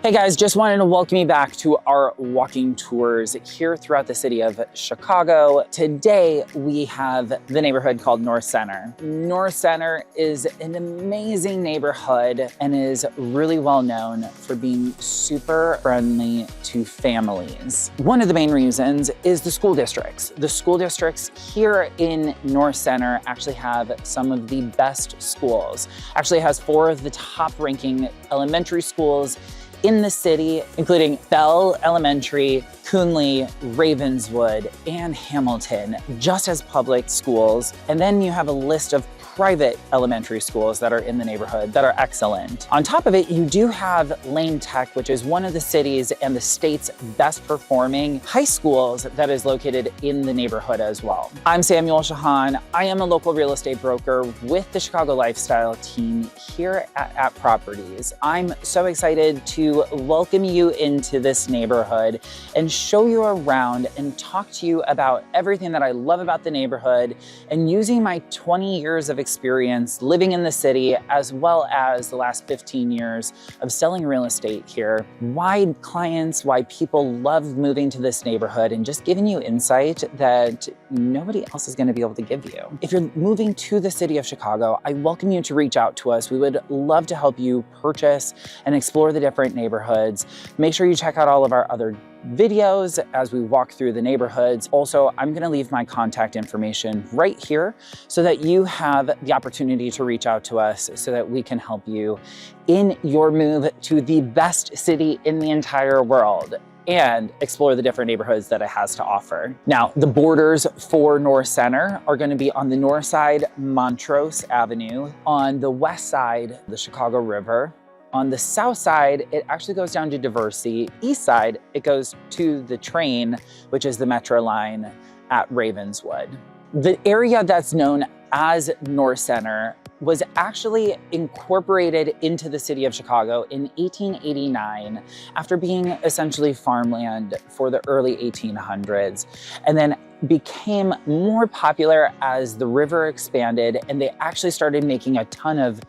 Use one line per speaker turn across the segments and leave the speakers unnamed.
Hey guys, just wanted to welcome you back to our walking tours here throughout the city of Chicago. Today we have the neighborhood called North Center. North Center is an amazing neighborhood and is really well known for being super friendly to families. One of the main reasons is the school districts. The school districts here in North Center actually have some of the best schools. Actually has 4 of the top ranking elementary schools in the city, including Bell Elementary, Coonley, Ravenswood, and Hamilton, just as public schools. And then you have a list of private elementary schools that are in the neighborhood that are excellent. On top of it, you do have Lane Tech, which is one of the city's and the state's best performing high schools that is located in the neighborhood as well. I'm Samuel Shahan. I am a local real estate broker with the Chicago Lifestyle team here at Properties. I'm so excited to welcome you into this neighborhood and show you around and talk to you about everything that I love about the neighborhood and using my 20 years of experience living in the city, as well as the last 15 years of selling real estate here, why clients, why people love moving to this neighborhood, and just giving you insight that nobody else is going to be able to give you. If you're moving to the city of Chicago, I welcome you to reach out to us. We would love to help you purchase and explore the different neighborhoods. Make sure you check out all of our other videos as we walk through the neighborhoods. Also, I'm going to leave my contact information right here so that you have the opportunity to reach out to us so that we can help you in your move to the best city in the entire world and explore the different neighborhoods that it has to offer. Now, the borders for North Center are going to be on the north side, Montrose Avenue, on the west side, the Chicago River. On the south side, it actually goes down to Diversey. East side, it goes to the train, which is the Metro line at Ravenswood. The area that's known as North Center was actually incorporated into the city of Chicago in 1889 after being essentially farmland for the early 1800s, and then became more popular as the river expanded and they actually started making a ton of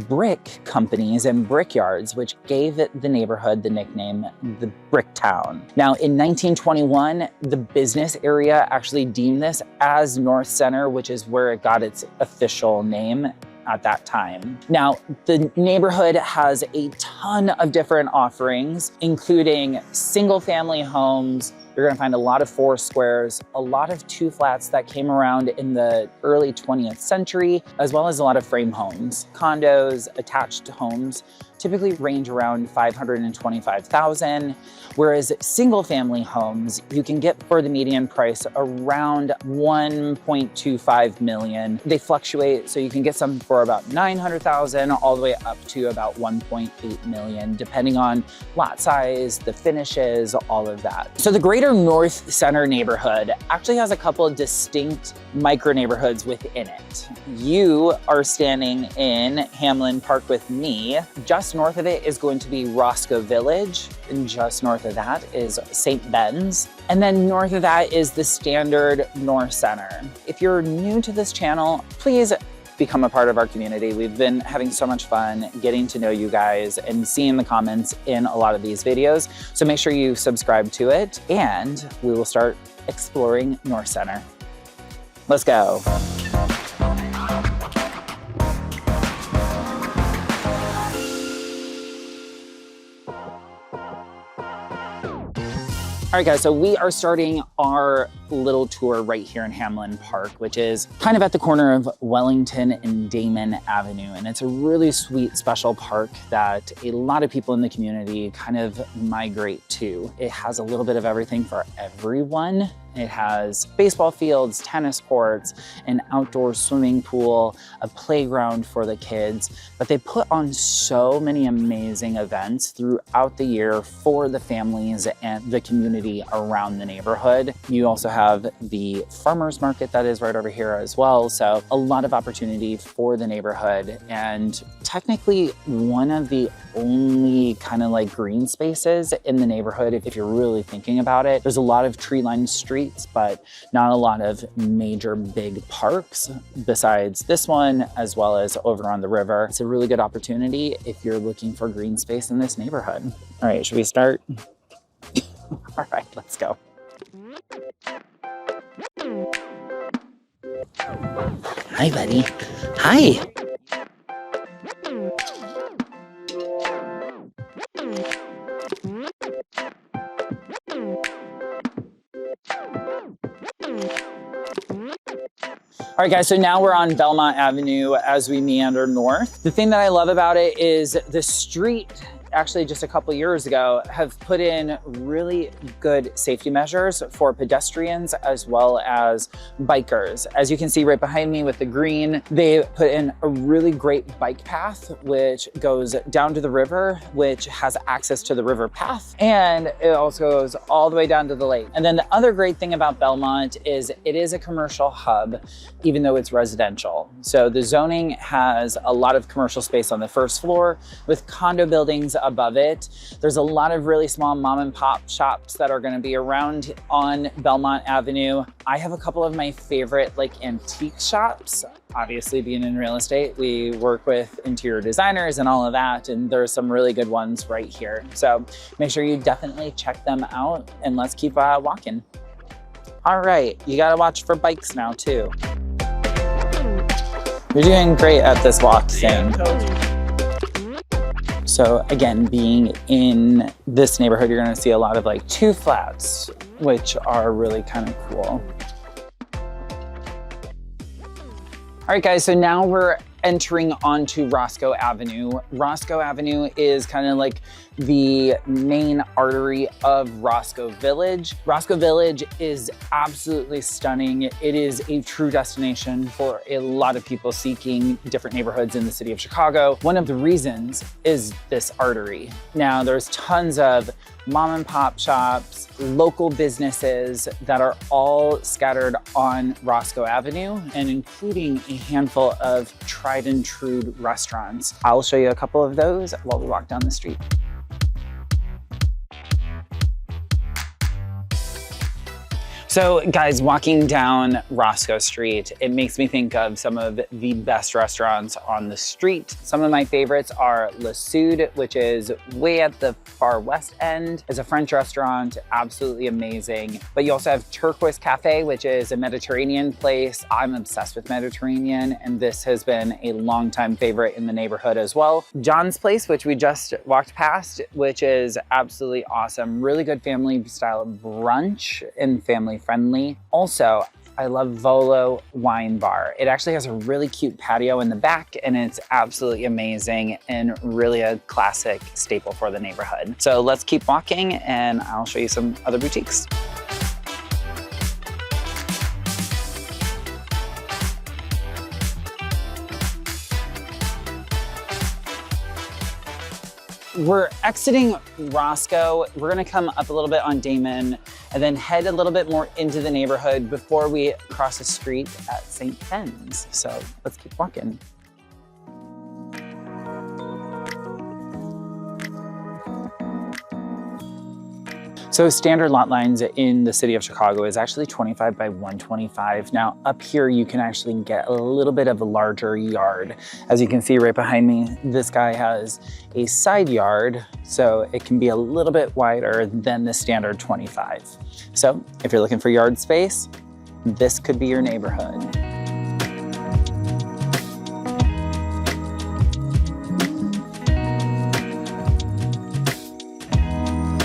brick companies and brickyards, which gave it the neighborhood the nickname the Brick Town. Now, in 1921, the business area actually deemed this as North Center, which is where it got its official name at that time. Now, the neighborhood has a ton of different offerings, including single-family homes. You're gonna find a lot of 4 squares, a lot of 2 flats that came around in the early 20th century, as well as a lot of frame homes. Condos, attached homes, typically range around $525,000, whereas single family homes, you can get for the median price around $1.25 million. They fluctuate, so you can get some for about $900,000 all the way up to about $1.8 million, depending on lot size, the finishes, all of that. So the greater North Center neighborhood actually has a couple of distinct micro neighborhoods within it. You are standing in Hamlin Park with me. Just north of it is going to be Roscoe Village, and just north of that is St. Ben's. And then north of that is the standard North Center. If you're new to this channel, please become a part of our community. We've been having so much fun getting to know you guys and seeing the comments in a lot of these videos. So make sure you subscribe to it and we will start exploring North Center. Let's go. All right, guys, so we are starting our little tour right here in Hamlin Park, which is kind of at the corner of Wellington and Damon Avenue. And it's a really sweet, special park that a lot of people in the community kind of migrate to. It has a little bit of everything for everyone. It has baseball fields, tennis courts, an outdoor swimming pool, a playground for the kids, but they put on so many amazing events throughout the year for the families and the community around the neighborhood. You also have have the farmers market that is right over here as well. So a lot of opportunity for the neighborhood, and technically one of the only kind of like green spaces in the neighborhood if you're really thinking about it. There's a lot of tree-lined streets, but not a lot of major big parks besides this one, as well as over on the river. It's a really good opportunity if you're looking for green space in this neighborhood. All right, should we start? All right, let's go. Hi, buddy. Hi. All right, guys, so now we're on Belmont Avenue as we meander north. The thing that I love about it is the street, actually just a couple years ago, have put in really good safety measures for pedestrians as well as bikers. As you can see right behind me with the green, they put in a really great bike path, which goes down to the river, which has access to the river path. And it also goes all the way down to the lake. And then the other great thing about Belmont is it is a commercial hub, even though it's residential. So the zoning has a lot of commercial space on the first floor with condo buildings above it. There's a lot of really small mom and pop shops that are going to be around on Belmont Avenue. I have a couple of my favorite like antique shops. Obviously, being in real estate, we work with interior designers and all of that, and there's some really good ones right here. So make sure you definitely check them out, and let's keep walking. All right, you gotta watch for bikes now too. You're doing great at this walk thing. So again, being in this neighborhood, you're gonna see a lot of like two flats, which are really kind of cool. All right, guys, so now we're entering onto Roscoe Avenue. Roscoe Avenue is kind of like the main artery of Roscoe Village. Roscoe Village is absolutely stunning. It is a true destination for a lot of people seeking different neighborhoods in the city of Chicago. One of the reasons is this artery. Now, there's tons of mom and pop shops, local businesses that are all scattered on Roscoe Avenue, and including a handful of tried and true restaurants. I'll show you a couple of those while we walk down the street. So guys, walking down Roscoe Street, it makes me think of some of the best restaurants on the street. Some of my favorites are Le Sud, which is way at the far west end. It's a French restaurant, absolutely amazing. But you also have Turquoise Cafe, which is a Mediterranean place. I'm obsessed with Mediterranean, and this has been a longtime favorite in the neighborhood as well. John's Place, which we just walked past, which is absolutely awesome. Really good family style brunch and family friendly. Also, I love Volo Wine Bar. It actually has a really cute patio in the back, and it's absolutely amazing and really a classic staple for the neighborhood. So let's keep walking and I'll show you some other boutiques. We're exiting Roscoe. We're gonna come up a little bit on Damon and then head a little bit more into the neighborhood before we cross the street at St. Ben's. So let's keep walking. So standard lot lines in the city of Chicago is actually 25 by 125. Now up here, you can actually get a little bit of a larger yard. As you can see right behind me, this guy has a side yard, so it can be a little bit wider than the standard 25. So if you're looking for yard space, this could be your neighborhood.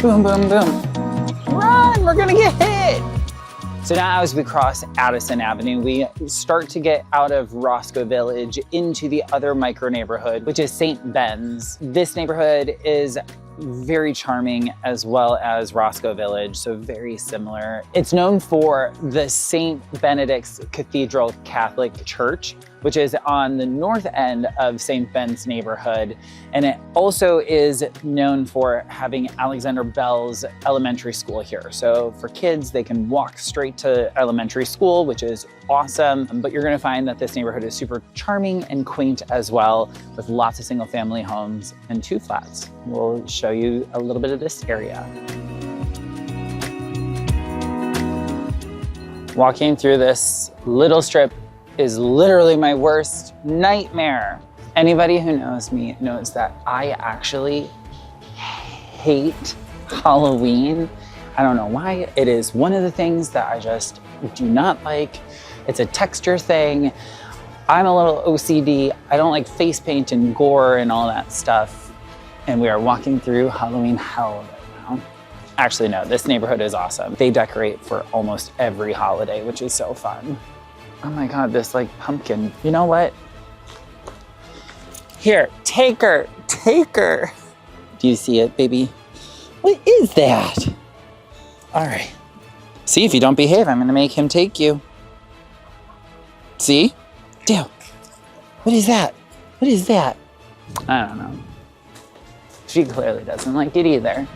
Boom, boom, boom. Run, we're gonna get hit. So now as we cross Addison Avenue, we start to get out of Roscoe Village into the other micro neighborhood, which is St. Ben's. This neighborhood is very charming, as well as Roscoe Village, so very similar. It's known for the St. Benedict's Cathedral Catholic Church, which is on the north end of St. Ben's neighborhood. And it also is known for having Alexander Bell's elementary school here. So for kids, they can walk straight to elementary school, which is awesome. But you're gonna find that this neighborhood is super charming and quaint as well, with lots of single family homes and 2 flats. We'll show you a little bit of this area. Walking through this little strip is literally my worst nightmare. Anybody who knows me knows that I actually hate Halloween. I don't know why. It is one of the things that I just do not like. It's a texture thing. I'm a little OCD. I don't like face paint and gore and all that stuff. And we are walking through Halloween hell right now. Actually, no, this neighborhood is awesome. They decorate for almost every holiday, which is so fun. Oh my God, this like pumpkin. You know what? Here, take her, take her. Do you see it, baby? What is that? All right. See, if you don't behave, I'm gonna make him take you. See? Dale, what is that? What is that? I don't know. She clearly doesn't like it either.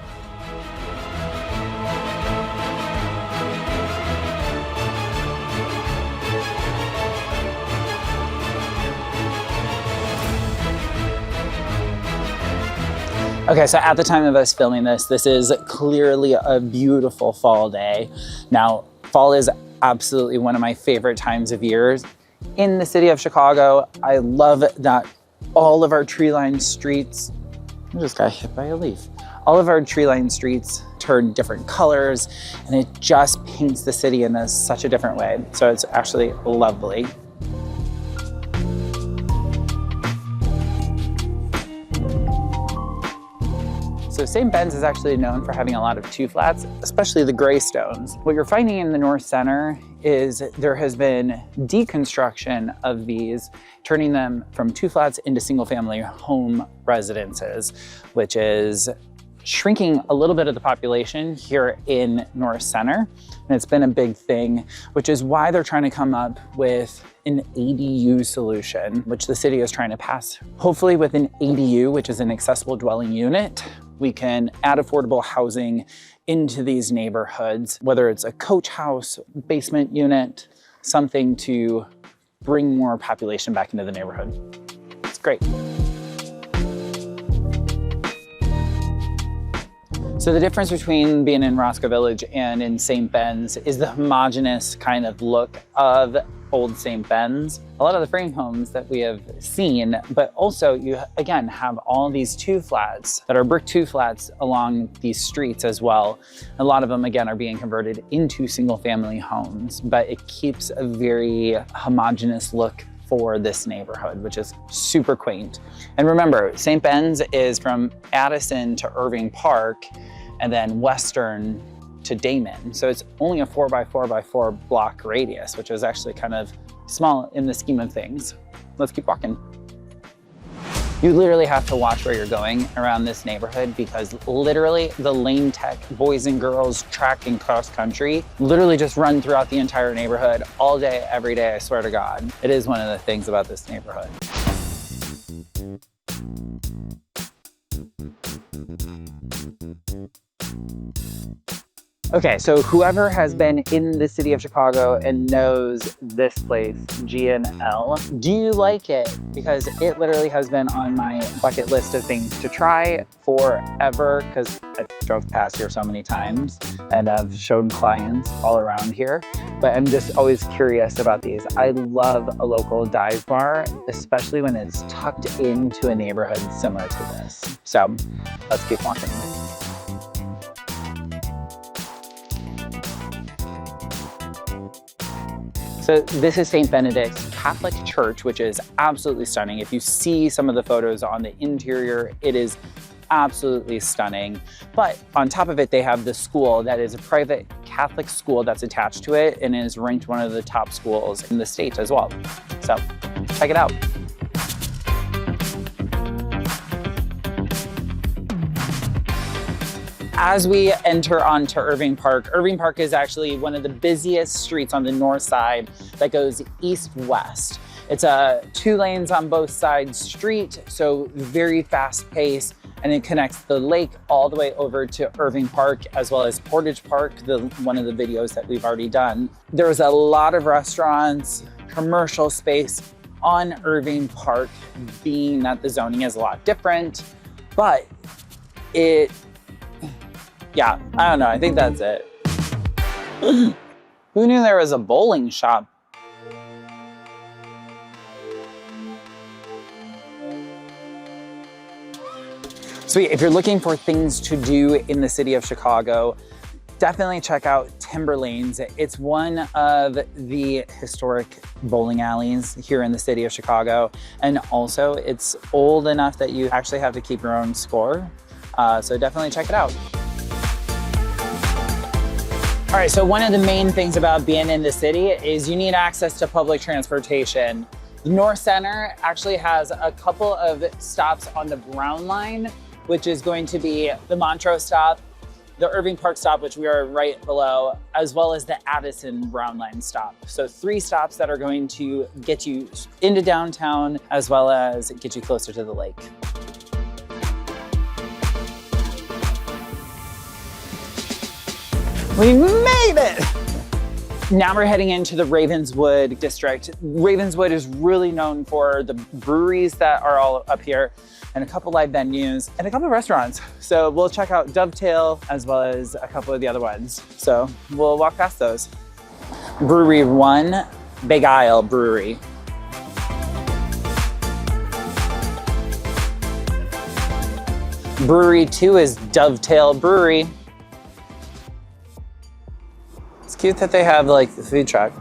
Okay, so at the time of us filming this, this is clearly a beautiful fall day. Now, fall is absolutely one of my favorite times of years in the city of Chicago. I love that all of our tree-lined streets, I just got hit by a leaf. All of our tree-lined streets turn different colors, and it just paints the city in such a different way. So it's actually lovely. So St. Ben's is actually known for having a lot of 2 flats, especially the Greystones. What you're finding in the North Center is there has been deconstruction of these, turning them from 2 flats into single family home residences, which is shrinking a little bit of the population here in North Center. And it's been a big thing, which is why they're trying to come up with an ADU solution, which the city is trying to pass. Hopefully with an ADU, which is an accessible dwelling unit, we can add affordable housing into these neighborhoods, whether it's a coach house, basement unit, something to bring more population back into the neighborhood. It's great. So the difference between being in Roscoe Village and in St. Ben's is the homogeneous kind of look of old St. Ben's. A lot of the frame homes that we have seen, but also you again have all these 2 flats that are brick 2 flats along these streets as well. A lot of them again are being converted into single family homes, but it keeps a very homogeneous look for this neighborhood, which is super quaint. And remember, St. Ben's is from Addison to Irving Park and then Western to Damon. So it's only a 4x4x4 block radius, which is actually kind of small in the scheme of things. Let's keep walking. You literally have to watch where you're going around this neighborhood because literally the Lane Tech boys and girls track and cross country literally just run throughout the entire neighborhood all day, every day, I swear to God. It is one of the things about this neighborhood. Okay, so whoever has been in the city of Chicago and knows this place, G&L, do you like it? Because it literally has been on my bucket list of things to try forever, because I drove past here so many times and I've shown clients all around here, but I'm just always curious about these. I love a local dive bar, especially when it's tucked into a neighborhood similar to this. So let's keep walking. So this is St. Benedict's Catholic Church, which is absolutely stunning. If you see some of the photos on the interior, it is absolutely stunning. But on top of it, they have the school that is a private Catholic school that's attached to it and is ranked one of the top schools in the state as well. So check it out. As we enter onto Irving Park is actually one of the busiest streets on the north side that goes east-west. It's a 2 lanes on both sides street, so very fast pace, and it connects the lake all the way over to Irving Park as well as Portage Park, one of the videos that we've already done. There's a lot of restaurants, commercial space on Irving Park, being that the zoning is a lot different, but yeah, I don't know, I think that's it. Who knew there was a bowling shop? So if you're looking for things to do in the city of Chicago, definitely check out Timber Lanes. It's one of the historic bowling alleys here in the city of Chicago. And also it's old enough that you actually have to keep your own score. So definitely check it out. All right, so one of the main things about being in the city is you need access to public transportation. The North Center actually has a couple of stops on the Brown Line, which is going to be the Montrose stop, the Irving Park stop, which we are right below, as well as the Addison Brown Line stop. So 3 stops that are going to get you into downtown, as well as get you closer to the lake. We made it! Now we're heading into the Ravenswood district. Ravenswood is really known for the breweries that are all up here, and a couple live venues, and a couple of restaurants. So we'll check out Dovetail as well as a couple of the other ones. So we'll walk past those. Brewery 1, Big Isle Brewery. Brewery 2 is Dovetail Brewery. It's cute that they have like the food truck.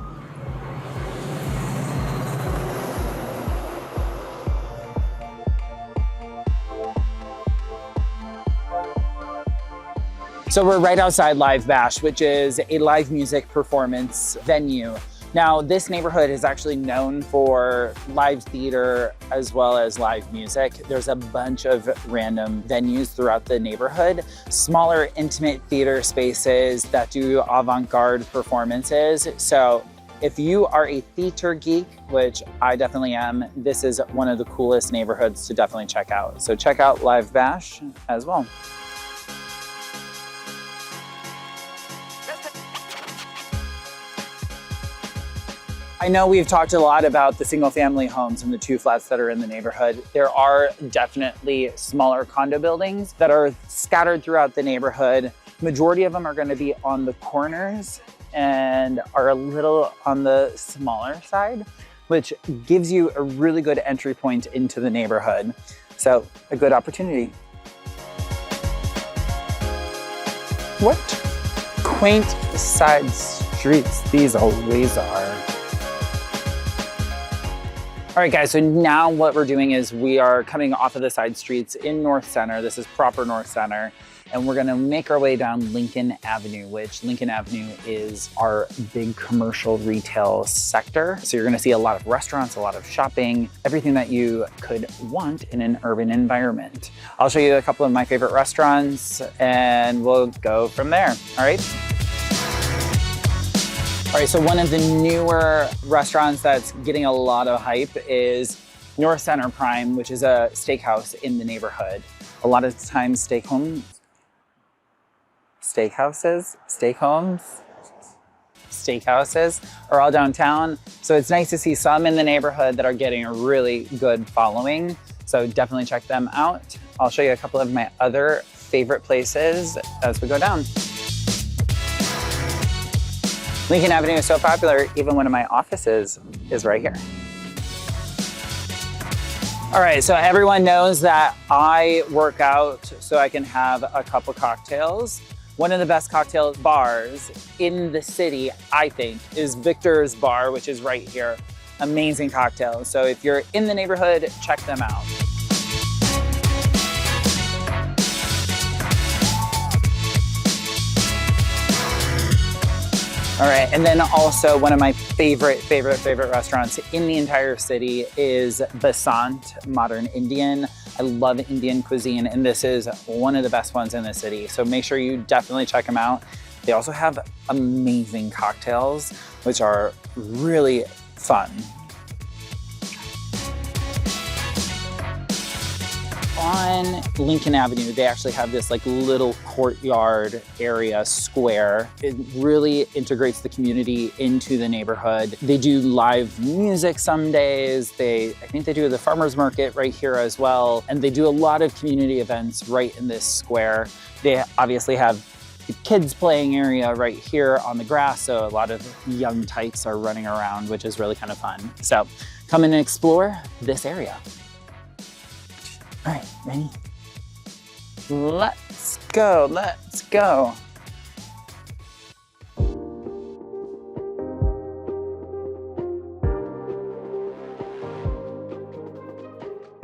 So we're right outside Live Bash, which is a live music performance venue. Now, this neighborhood is actually known for live theater as well as live music. There's a bunch of random venues throughout the neighborhood, smaller, intimate theater spaces that do avant-garde performances. So if you are a theater geek, which I definitely am, this is one of the coolest neighborhoods to definitely check out. So check out Live Bash as well. I know we've talked a lot about the single family homes and the 2 flats that are in the neighborhood. There are definitely smaller condo buildings that are scattered throughout the neighborhood. Majority of them are going to be on the corners and are a little on the smaller side, which gives you a really good entry point into the neighborhood. So a good opportunity. What quaint side streets these always are. All right, guys, so now what we're doing is we are coming off of the side streets in North Center. This is proper North Center. And we're gonna make our way down Lincoln Avenue, which Lincoln Avenue is our big commercial retail sector. So you're gonna see a lot of restaurants, a lot of shopping, everything that you could want in an urban environment. I'll show you a couple of my favorite restaurants and we'll go from there, all right? All right, so one of the newer restaurants that's getting a lot of hype is North Center Prime, which is a steakhouse in the neighborhood. A lot of times steakhouses are all downtown. So it's nice to see some in the neighborhood that are getting a really good following. So definitely check them out. I'll show you a couple of my other favorite places as we go down. Lincoln Avenue is so popular, even one of my offices is right here. All right, so everyone knows that I work out so I can have a couple cocktails. One of the best cocktail bars in the city, I think, is Victor's Bar, which is right here. Amazing cocktails. So if you're in the neighborhood, check them out. All right, and then also one of my favorite restaurants in the entire city is Basant Modern Indian. I love Indian cuisine, and this is one of the best ones in the city. So make sure you definitely check them out. They also have amazing cocktails, which are really fun. on Lincoln Avenue, they actually have this like little courtyard area square. It really integrates the community into the neighborhood. They do live music some days. I think they do the farmer's market right here as well. And they do a lot of community events right in this square. They obviously have the kids playing area right here on the grass. So a lot of young tykes are running around, which is really kind of fun. So come in and explore this area. All right, ready? Let's go, let's go.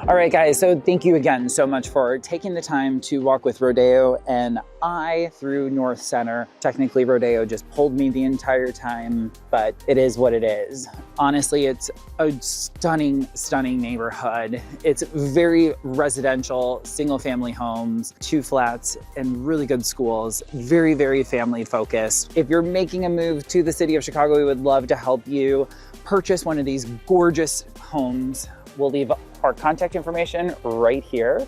All right, guys, so thank you again so much for taking the time to walk with Rodeo and I through North Center. Technically, Rodeo just pulled me the entire time, but it is what it is. Honestly, it's a stunning, stunning neighborhood. It's very residential, single family homes, 2 flats, and really good schools. Very, very family focused. If you're making a move to the city of Chicago, we would love to help you purchase one of these gorgeous homes. We'll leave our contact information right here.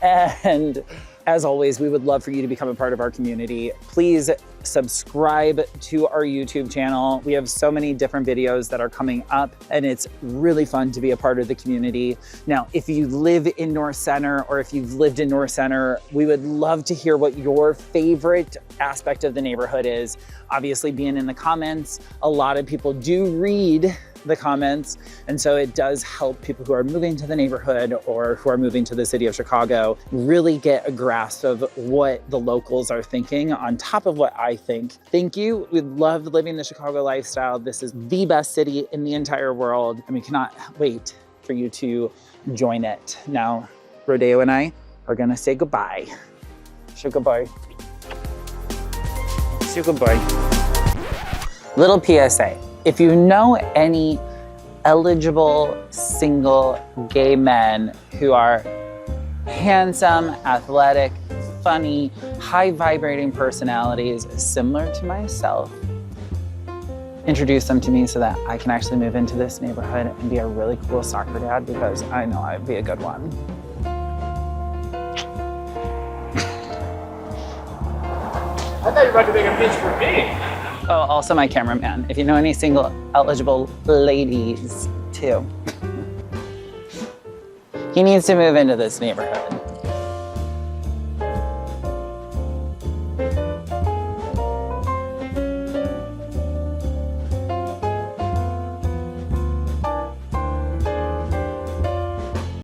And as always, we would love for you to become a part of our community. Please subscribe to our YouTube channel. We have so many different videos that are coming up, and it's really fun to be a part of the community. Now, if you live in North Center or if you've lived in North Center, we would love to hear what your favorite aspect of the neighborhood is. Obviously, being in the comments, a lot of people do read the comments. And so it does help people who are moving to the neighborhood or who are moving to the city of Chicago really get a grasp of what the locals are thinking on top of what I think. Thank you. We love living the Chicago lifestyle. This is the best city in the entire world, and we cannot wait for you to join it. Now, Rodeo and I are gonna say goodbye. Say goodbye. Say goodbye. Little PSA. If you know any eligible single gay men who are handsome, athletic, funny, high vibrating personalities similar to myself, introduce them to me so that I can actually move into this neighborhood and be a really cool soccer dad, because I know I'd be a good one.
I thought you were about to make a pitch for me.
Oh, also my cameraman. If you know any single eligible ladies too. He needs to move into this neighborhood.